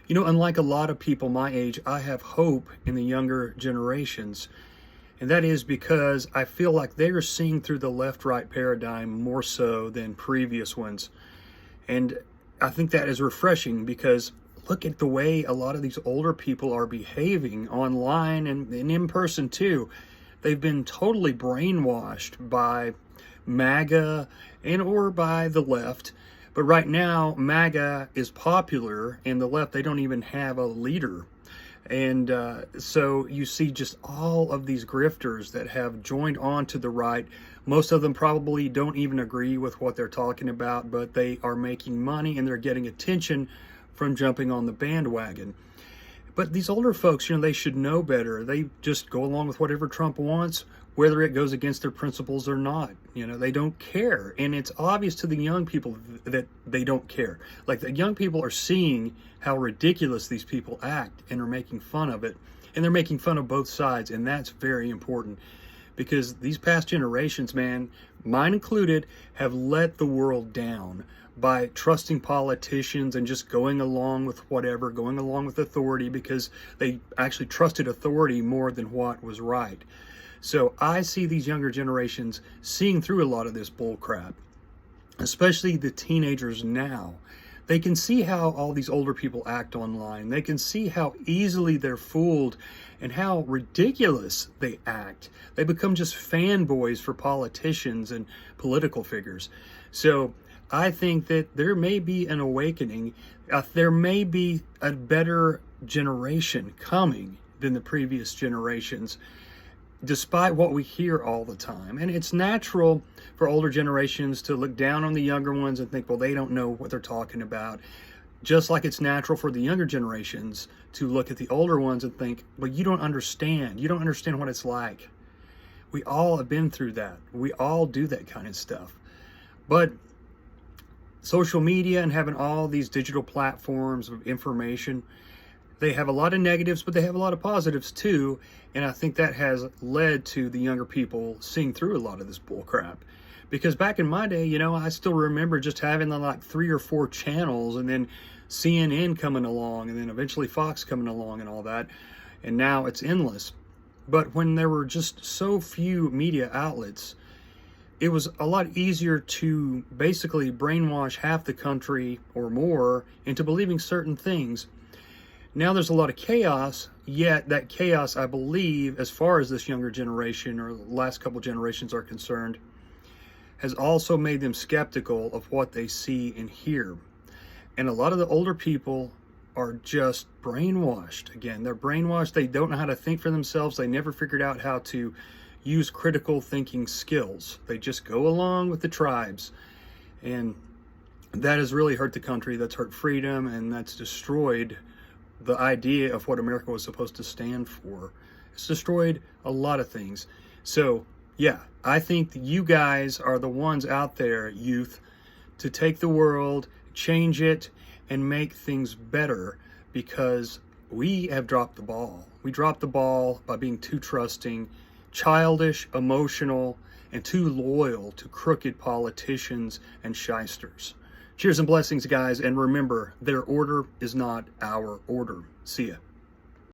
Unlike a lot of people my age, I have hope in the younger generations. And that is because I feel like they are seeing through the left-right paradigm more so than previous ones. And I think that is refreshing because look at the way a lot of these older people are behaving online and in person too. They've been totally brainwashed by MAGA and or by the left. But right now, MAGA is popular, and the left, they don't even have a leader. And so you see just all of these grifters that have joined on to the right. Most of them probably don't even agree with what they're talking about, but they are making money and they're getting attention from jumping on the bandwagon. But these older folks, they should know better. They just go along with whatever Trump wants, whether it goes against their principles or not. They don't care. And it's obvious to the young people that they don't care. Like, the young people are seeing how ridiculous these people act and are making fun of it. And they're making fun of both sides. And that's very important because these past generations, man, mine included, have let the world down by trusting politicians and just going along with whatever, going along with authority because they actually trusted authority more than what was right. So I see these younger generations seeing through a lot of this bull crap, especially the teenagers now. They can see how all these older people act online. They can see how easily they're fooled and how ridiculous they act. They become just fanboys for politicians and political figures. So I think that there may be an awakening. There may be a better generation coming than the previous generations, despite what we hear all the time. And it's natural for older generations to look down on the younger ones and think, well, they don't know what they're talking about. Just like it's natural for the younger generations to look at the older ones and think, well, you don't understand. You don't understand what it's like. We all have been through that. We all do that kind of stuff. But social media and having all these digital platforms of information, they have a lot of negatives, but they have a lot of positives too. And I think that has led to the younger people seeing through a lot of this bull crap. Because back in my day, I still remember just having like 3 or 4 channels and then CNN coming along and then eventually Fox coming along and all that. And now it's endless. But when there were just so few media outlets, it was a lot easier to basically brainwash half the country or more into believing certain things. Now there's a lot of chaos, yet that chaos, I believe, as far as this younger generation or the last couple generations are concerned, has also made them skeptical of what they see and hear. And a lot of the older people are just brainwashed. Again, they're brainwashed. They don't know how to think for themselves. They never figured out how to use critical thinking skills. They just go along with the tribes. And that has really hurt the country. That's hurt freedom, and that's destroyed the idea of what America was supposed to stand for. It's destroyed a lot of things. So, yeah, I think that you guys are the ones out there, youth, to take the world, change it, and make things better, because we have dropped the ball. We dropped the ball by being too trusting, childish, emotional, and too loyal to crooked politicians and shysters. Cheers and blessings, guys, and remember, their order is not our order. See ya.